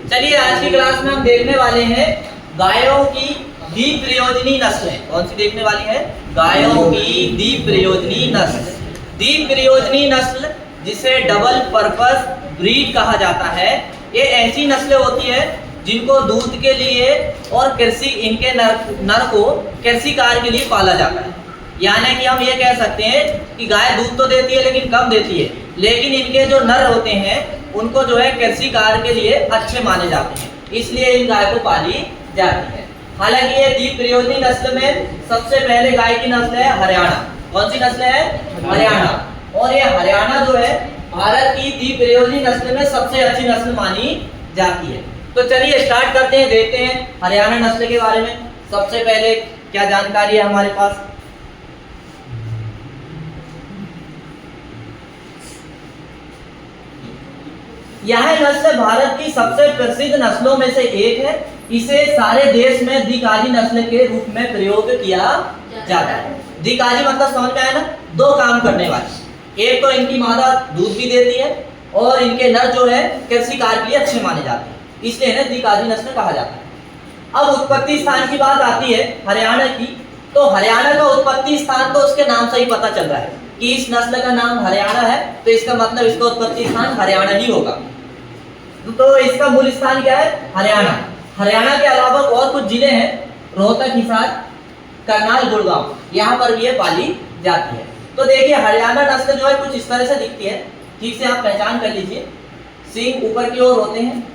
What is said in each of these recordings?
चलिए आज की क्लास में हम देखने वाले हैं गायों की द्विप प्रयोजनी नस्लें। कौन सी देखने वाली है? गायों की द्विप प्रयोजनी नस्ल। द्विप प्रयोजनी नस्ल जिसे डबल पर्पस ब्रीड कहा जाता है, ये ऐसी नस्लें होती है जिनको दूध के लिए और कृषि इनके नर को कृषि कार्य के लिए पाला जाता है। यानी कि हम ये कह सकते हैं कि गाय दूध तो देती है लेकिन कम देती है, लेकिन इनके जो नर होते हैं उनको जो है कृषि कार्य के लिए अच्छे माने जाते हैं, इसलिए इन गाय को पाली जाती है। हालांकि ये द्विप प्रयोजनी नस्ल में सबसे पहले गाय की नस्ल है हरियाणा। कौन सी नस्ल है? हरियाणा। और ये हरियाणा जो है भारत की द्विप प्रयोजनी नस्ल में सबसे अच्छी नस्ल मानी जाती है। तो चलिए स्टार्ट करते हैं, देखते हैं हरियाणा नस्ल के बारे में। सबसे पहले क्या जानकारी है हमारे पास? यह नस्ल भारत की सबसे प्रसिद्ध नस्लों में से एक है। इसे सारे देश में द्विकाजी नस्ल के रूप में प्रयोग किया जाता है। द्विकाजी मतलब समझ में आया ना? दो काम करने वाली। एक तो इनकी मादा दूध भी देती है और इनके नर जो है कृषि कार्य के लिए अच्छे माने जाते हैं, इसलिए इन्हें द्विकाजी नस्ल कहा जाता है। अब उत्पत्ति स्थान की बात आती है हरियाणा की, तो हरियाणा का उत्पत्ति स्थान तो उसके नाम से ही पता चल रहा है कि इस नस्ल का नाम हरियाणा है, तो इसका मतलब इसका उत्पत्ति स्थान हरियाणा ही होगा। तो इसका मूल स्थान क्या है? हरियाणा। हरियाणा के अलावा और कुछ जिले हैं, रोहतक, हिसार, करनाल, गुड़गांव, यहाँ पर भी ये पाली जाती है। तो देखिए हरियाणा नस्ल जो है कुछ इस तरह से दिखती है, ठीक से आप पहचान कर लीजिए। सींग ऊपर की ओर होते हैं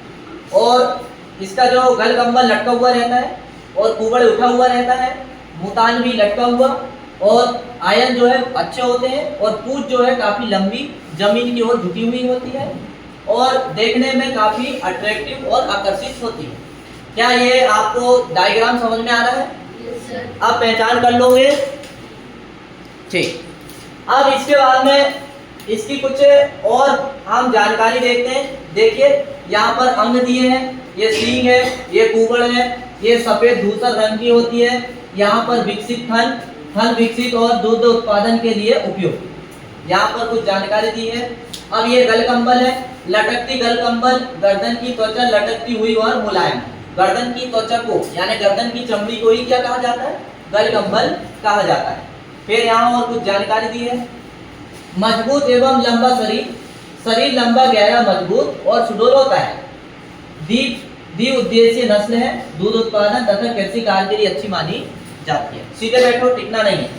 और इसका जो गलकंबल लटका हुआ रहता है और कुबड़ उठा हुआ रहता है, मुतान भी लटका हुआ, और आयन जो है अच्छे होते हैं, और पूंछ जो है काफी लंबी जमीन की ओर झुकी हुई होती है और देखने में काफी अट्रैक्टिव और आकर्षित होती है। क्या ये आपको डायग्राम समझ में आ रहा है? आप पहचान कर लोगे? ठीक। अब इसके बाद में इसकी कुछ और हम जानकारी देखते हैं। देखिए यहाँ पर अंग दिए हैं, ये सींग है, ये कुबड़ है, ये सफेद धूसर रंग की होती है। यहाँ पर विकसित थन विकसित और दूध उत्पादन के लिए उपयोग, यहाँ पर कुछ जानकारी दी है। अब ये गलकंबल है, लटकती गलकंबल, गर्दन की त्वचा लटकती हुई और मुलायम। गर्दन की त्वचा को यानी गर्दन की चमड़ी को ही क्या कहा जाता है? गलकंबल कहा जाता है। फिर यहाँ और कुछ जानकारी दी है। मजबूत एवं लंबा शरीर लंबा, गहरा, मजबूत और सुडौल होता है। द्विउद्देशीय नस्ल है, दूध उत्पादन तथा कृषि कार्य के लिए अच्छी मानी जाती है। सीधे बैठो, टिकना नहीं है।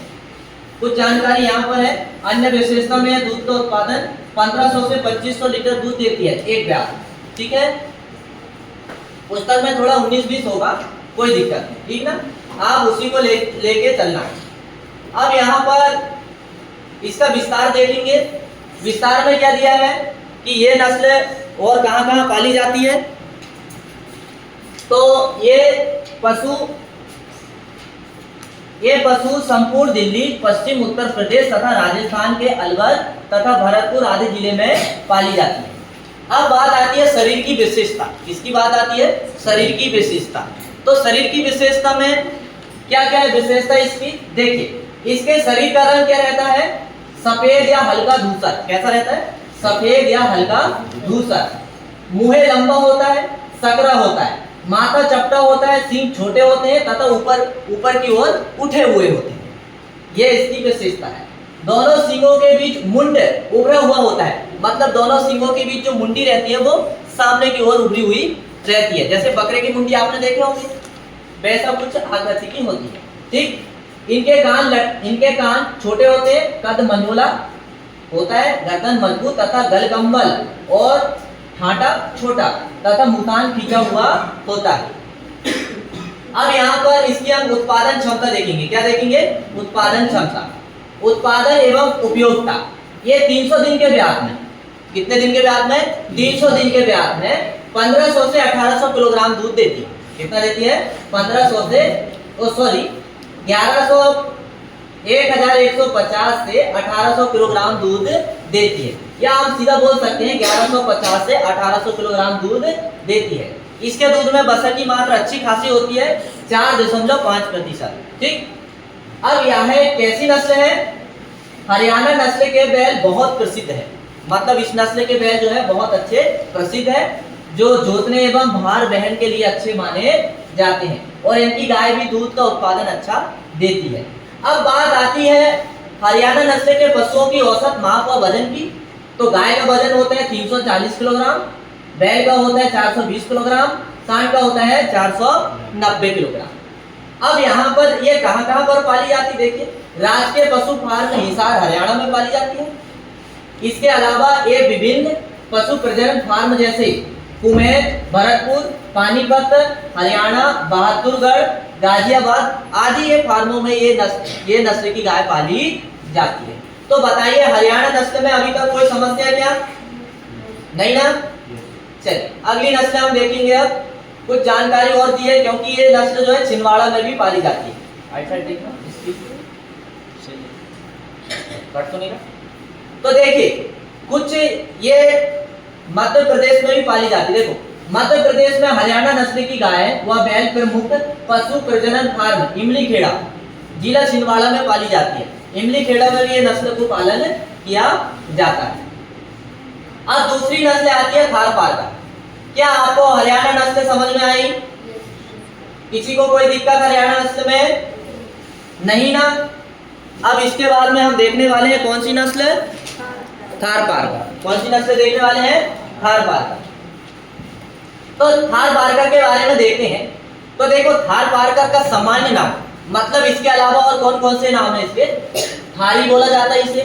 कुछ जानकारी यहाँ पर है। अन्य विशेषता में दूध का उत्पादन 1500 से 2500 लीटर दूध देती है एक ब्याह। ठीक है, पुस्तक में थोड़ा 19-20 होगा, कोई दिक्कत नहीं, ठीक ना? आप उसी को लेके चलना। अब यहाँ पर इसका विस्तार देखेंगे। विस्तार में क्या दिया है कि ये नस्ल और कहाँ-कहाँ पाली जाती है। तो ये पशु संपूर्ण दिल्ली, पश्चिम उत्तर प्रदेश तथा राजस्थान के अलवर तथा भरतपुर आदि जिले में पाली जाती है। अब बात आती है शरीर की विशेषता। किसकी बात आती है? शरीर की विशेषता। तो शरीर की विशेषता में क्या क्या है विशेषता इसकी? देखिए इसके शरीर का रंग क्या रहता है? सफेद या हल्का धूसर। कैसा रहता है? सफेद या हल्का धूसर। मुंह लंबा होता है, सकरा होता है, माथा चपटा होता है, सींग छोटे होते हैं तथा ऊपर की ओर उठे हुए होते हैं। ये इसकी विशेषता है। दोनों सींगों के बीच मुंड उभरा हुआ होता है, मतलब दोनों सींगों के बीच जो मुंडी रहती है वो सामने की ओर उभरी हुई रहती है। जैसे बकरे की मुंडी आपने देखे होंगे, वैसा कुछ आकृति की होती है। ठीक। इनके कान छोटे होते हैं, कद मंझोला होता है, गर्दन मजबूत तथा गलकंबल और ठाटा छोटा तथा मुतान खींचा हुआ होता है। अब यहाँ पर इसकी हम उत्पादन क्षमता देखेंगे। क्या देखेंगे? उत्पादन क्षमता, उत्पादन एवं उपयोगिता। ये 300 दिन के ब्याह में, कितने दिन के ब्याह में? 300 दिन के ब्याह में 1500 से 1800 किलोग्राम दूध देती है। कितना देती है? 1150 से 1800 किलोग्राम दूध देती है, या आप सीधा बोल सकते हैं 1150 से 1800 किलोग्राम दूध देती है। इसके दूध में वसा की मात्रा अच्छी खासी होती है, 4.5%। ठीक। अब यह कैसी नस्ल है? हरियाणा नस्ल के बैल बहुत प्रसिद्ध है, मतलब इस नस्ल के बैल जो है बहुत अच्छे प्रसिद्ध है। जो जोतने एवं भार वहन के लिए अच्छे माने जाते हैं, और इनकी गाय भी दूध का उत्पादन अच्छा देती है। अब बात आती है हरियाणा नस्ल के पशुओं की औसत माप और वजन की। तो गाय का वजन होता है 340 किलोग्राम, बैल का होता है 420 किलोग्राम, सांड का होता है 490 किलोग्राम। अब यहाँ पर ये कहाँ पर पाली जाती, देखिए राष्ट्रीय पशु फार्म हिसार हरियाणा में पाली जाती है। इसके अलावा ये विभिन्न पशु प्रजनन फार्म जैसे कुमेत, भरतपुर, पानीपत, हरियाणा, बहादुरगढ़, गाजियाबाद आदि ये फार्मों में ये नस्ल की गाय पाली जाती है। तो बताइए हरियाणा नस्ल में अभी तक कोई समस्या क्या? नहीं ना? चलिए अगली नस्ल हम देखेंगे। अब कुछ जानकारी और दी है, क्योंकि ये नस्ल जो है छिंदवाड़ा में भी पाली जाती है। तो नहीं ना? तो देखिए कुछ ये मध्य प्रदेश में भी पाली जाती है। देखो मध्य प्रदेश में हरियाणा नस्ल की गाय व बैल प्रमुख पशु प्रजनन फार्म इमली खेड़ा जिला छिंदवाड़ा में पाली जाती है। इमली खेड़ा में भी ये नस्ल को पालन किया जाता है। अब दूसरी नस्ल आती है थार पारकर। क्या आपको हरियाणा नस्ल समझ में आई? किसी को कोई दिक्कत हरियाणा नस्ल में? नहीं ना? अब इसके बाद में हम देखने वाले हैं कौन सी नस्ल? थार पारकर। कौन सी नस्ल देखने वाले हैं? थार पारकर। तो थार पारकर के बारे में देखते हैं। तो देखो थार पारकर का सामान्य नाम, मतलब इसके अलावा और कौन कौन से नाम है इसके? थारी बोला जाता है इसे,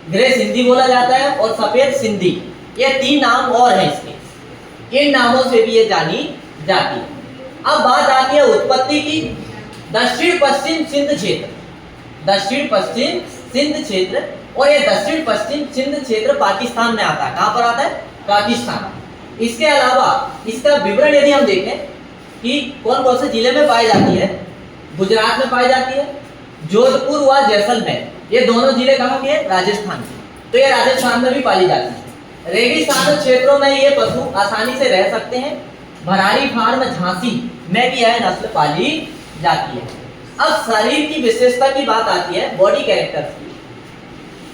ग्रे सिंधी बोला जाता है, और सफेद सिंधी। ये 3 नाम और हैं इसके। इन नामों से भी ये जानी जाती है। अब बात आती है उत्पत्ति की। दक्षिण पश्चिम सिंध क्षेत्र, दक्षिण पश्चिम सिंध क्षेत्र, और ये दक्षिण पश्चिम सिंध क्षेत्र पाकिस्तान में आता है। कहां पर आता है? पाकिस्तान। इसके अलावा इसका विवरण यदि हम देखें कि कौन कौन से जिले में पाई जाती है, गुजरात में पाई जाती है, जोधपुर व जैसलमेर, ये दोनों जिले कहाँ के हैं? राजस्थान के। तो ये राजस्थान में भी पाली जाती है। रेगिस्तान क्षेत्रों में ये पशु आसानी से रह सकते हैं। भरारी फार्म झांसी में भी यह नस्ल पाली जाती है। अब शरीर की विशेषता की बात आती है, बॉडी कैरेक्टर की।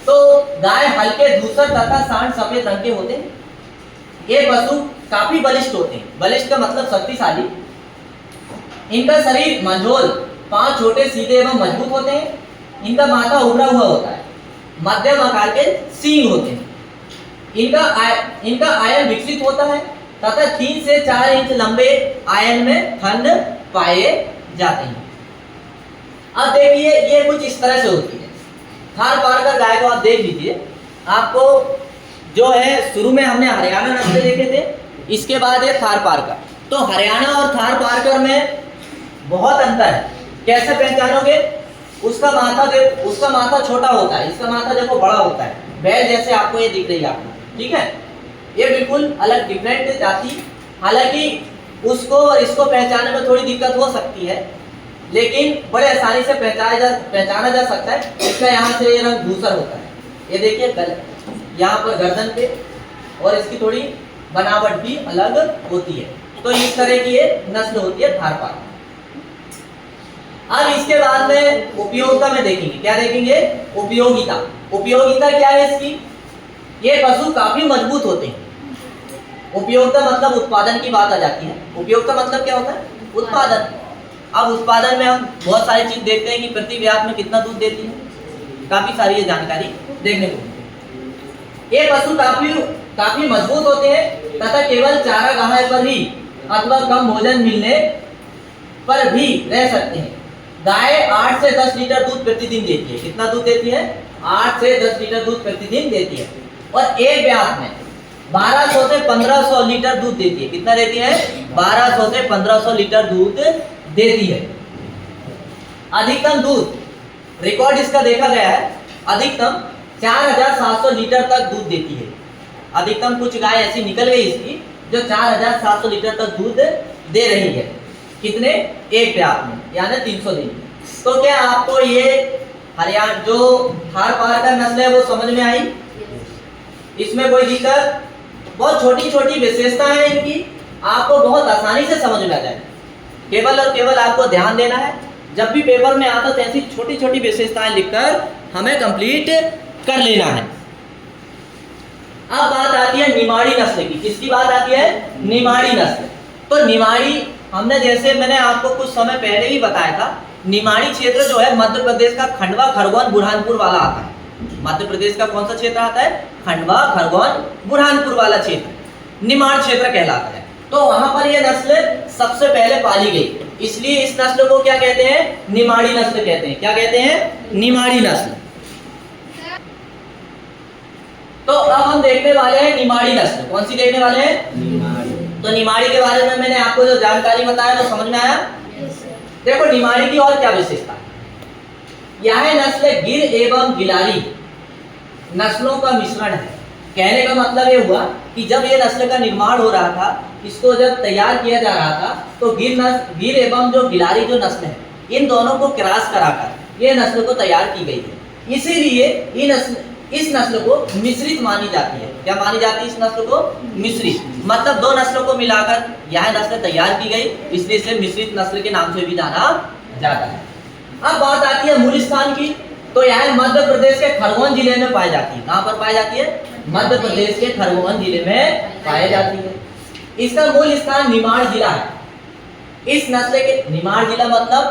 तो गाय हल्के धूसर तथा सांड सफेद रंग के होते हैं। ये पशु काफी बलिष्ठ होते हैं। बलिष्ठ का मतलब शक्तिशाली। इनका शरीर मंझोल, पांव छोटे सीधे एवं मजबूत होते हैं। इनका माथा उभरा हुआ होता है। मध्यम आकार के सींग होते हैं। इनका आयन विकसित होता है तथा 3 से 4 इंच लंबे आयन में थन पाए जाते हैं। अब देखिए ये कुछ इस तरह से होती है। थार पारकर गाय को आप देख लीजिए। आपको जो है शुरू में हमने हरियाणा नस्ल देखे थे, इसके बाद ये थार पारकर। तो हरियाणा और थार पारकर में बहुत अंतर है। कैसे पहचानोगे? उसका माथा छोटा होता है, इसका माथा देखो बड़ा होता है। बैल जैसे आपको ये दिख रही है आपको, ठीक है? ये बिल्कुल अलग डिफरेंट जाति। हालांकि उसको और इसको पहचानने में थोड़ी दिक्कत हो सकती है, लेकिन बड़े आसानी से पहचाना जा सकता है। इसका यहाँ से ये रंग धूसर होता है। ये देखिए यहाँ पर गर्दन पे, और इसकी थोड़ी बनावट भी अलग होती है। तो इस तरह की ये नस्ल होती है थार पारकर। अब इसके बाद में उपयोगिता में देखेंगे। क्या देखेंगे? उपयोगिता। उपयोगिता क्या है इसकी? ये पशु काफी मजबूत होते हैं। उपयोगिता मतलब उत्पादन की बात आ जाती है। उपयोगिता मतलब क्या होता है? उत्पादन। अब उत्पादन में हम बहुत सारी चीज देखते हैं कि प्रति व्याप में कितना दूध देती है। काफी सारी ये जानकारी देखने को। ये पशु काफी मजबूत होते हैं तथा केवल चारागाह पर ही अथवा कम भोजन मिलने पर भी रह सकते हैं। गाय 8 से 10 लीटर दूध प्रतिदिन देती है। कितना दूध देती है? 8 से 10 लीटर दूध प्रतिदिन देती है। और एक ब्यात में 1200 से 1500 लीटर दूध देती है। कितना देती है? 1200 से 1500 लीटर दूध देती है। अधिकतम दूध रिकॉर्ड इसका देखा गया है, अधिकतम 4700 लीटर तक दूध देती है। अधिकतम कुछ गाय ऐसी निकल गई इसकी जो 4700 लीटर तक दूध दे रही है। कितने? एक ब्यात में, यानी 300 दिन। तो क्या आपको ये हरियाणा जो थार पारकर नस्ल है वो समझ में आई? इसमें कोई दिक्कत? बहुत छोटी छोटी विशेषता है इनकी, आपको बहुत आसानी से समझ में आ जाए। केवल और केवल आपको ध्यान देना है, जब भी पेपर में आता तो ऐसी छोटी छोटी विशेषताएं लिखकर हमें कंप्लीट कर लेना है। अब बात आती है निमाड़ी नस्ल की। किसकी बात आती है? निमाड़ी नस्ल। तो निमाड़ी हमने जैसे मैंने आपको कुछ समय पहले ही बताया था, निमाड़ी क्षेत्र जो है मध्य प्रदेश का खंडवा, खरगोन, बुरहानपुर वाला आता है। मध्य प्रदेश का कौन सा क्षेत्र आता है? खंडवा, खरगोन, बुरहानपुर वाला क्षेत्र निमाड़ क्षेत्र कहलाता है। तो वहां पर यह नस्ल सबसे पहले पाली गई, इसलिए इस नस्ल को क्या कहते हैं? निमाड़ी नस्ल कहते हैं। क्या कहते हैं? निमाड़ी नस्ल। तो अब हम देखने वाले हैं निमाड़ी नस्ल। कौन सी देखने वाले हैं? निमाड़ी। तो निमाड़ी के बारे में मैंने आपको जो जानकारी बताया तो समझ में आया? देखो निमाड़ी की और क्या विशेषता है। यह नस्ल गिर एवं गिलारी नस्लों का मिश्रण है। कहने का मतलब ये हुआ कि जब ये नस्ल का निर्माण हो रहा था, इसको जब तैयार किया जा रहा था, तो गिर एवं जो गिलारी जो नस्ल है, इन दोनों को क्रॉस कराकर ये नस्ल को तैयार की गई है। इसीलिए इस नस्ल को मिश्रित मानी जाती है। क्या मानी जाती है इस नस्ल को? मिश्रित। मतलब दो नस्लों को मिलाकर यह नस्ल तैयार की गई, इसलिए इसे मिश्रित नस्ल के नाम से भी जाना जाता है। अब बात आती है मूल स्थान की। तो यह मध्य प्रदेश के खरगोन जिले में पाई जाती है। कहां पर पाई जाती है? मध्य प्रदेश के खरगोन जिले में पाई जाती है। इसका मूल स्थान निमाड़ जिला है। इस नस्ल के निमाड़ जिला मतलब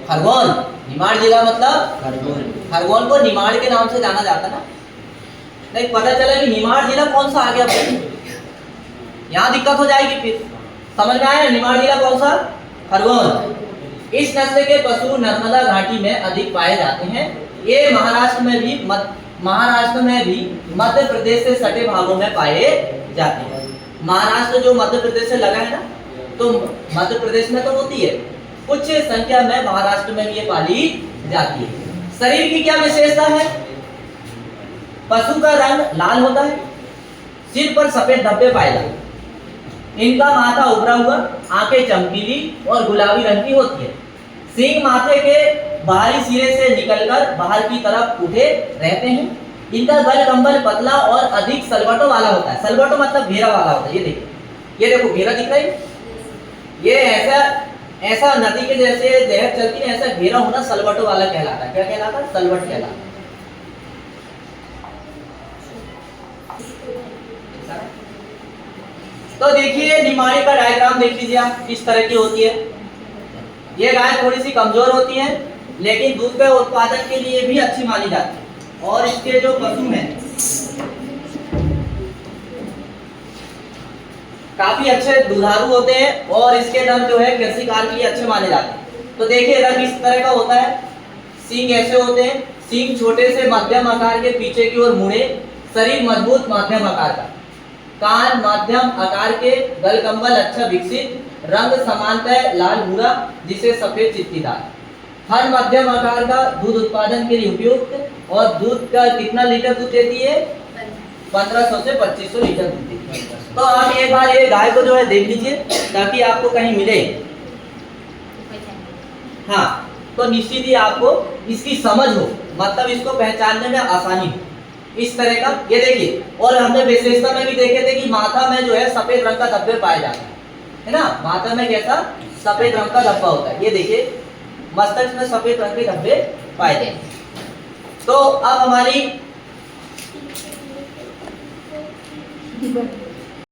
खरगोन, निमाड़ जिला मतलब खरगोन। खरगोन को निमाड़ के नाम से जाना जाता ना। नहीं पता चला कि निमाड़ जिला कौन सा आ गया, यहाँ दिक्कत हो जाएगी। फिर समझ में आया निमाड़ जिला कौन सा? खरगोन। इस नस्ल के पशु नर्मदा घाटी में अधिक पाए जाते हैं। ये महाराष्ट्र में भी मध्य प्रदेश से सटे भागों में पाए जाते हैं। महाराष्ट्र जो मध्य प्रदेश से लगा है ना, तो मध्य प्रदेश में तो होती है, कुछ संख्या में महाराष्ट्र में भी ये पाली जाती है। शरीर की क्या विशेषता है? पशु का रंग लाल होता है, सिर पर सफेद धब्बे पाए जाते हैं, इनका माथा उभरा हुआ, आंखें चमकीली और गुलाबी रंग की होती है। सींग माथे के बाहरी सिरे से निकलकर बाहर की तरफ उठे रहते हैं। इनका गल कंबल पतला और अधिक सलवटों वाला होता है। सलवटों मतलब घेरा वाला होता है। ये देखिए, ये देखो घेरा दिख रहा है। ये ऐसा नदी के जैसे लहर चलती है, ऐसा घेरा होना सलवटों वाला कहलाता है। क्या कहलाता है? सलवट कहलाता है। तो देखिए निमाड़ी का डायग्राम देख लीजिए आप, किस तरह की होती है। ये गाय थोड़ी सी कमजोर होती है, लेकिन दूध के उत्पादन के लिए भी अच्छी मानी जाती है। और इसके जो पशु हैं काफी अच्छे दुधारू होते हैं, और इसके दम जो है कृषि कार्य के लिए अच्छे माने जाते हैं। तो देखिए रंग इस तरह का होता है, सींग ऐसे होते हैं, सींग छोटे से मध्यम आकार के पीछे की ओर मुड़े, शरीर मजबूत मध्यम आकार का, कान मध्यम आकार के, गल कंबल अच्छा विकसित, रंग समानतः लाल भूरा जिसे सफेद चित्तीदार, हर मध्यम आकार का, दूध उत्पादन के लिए उपयुक्त। और दूध का कितना लीटर दूध देती है? 1500 से 2500 लीटर दूध देती है। तो आप एक बार ये गाय को जो है देख लीजिए, ताकि आपको कहीं मिले। हाँ, तो निश्चित ही आपको इसकी समझ हो, मतलब इसको पहचानने में आसानी हो। इस तरह का ये देखिए। और हमने विशेषता में भी देखे थे कि माथा में जो है सफेद रंग का धब्बे पाए जाते हैं, है ना। माथा में कैसा? सफेद रंग का धब्बा होता है। ये देखिए मस्तक में सफेद रंग के धब्बे पाए जाते हैं। तो अब हमारी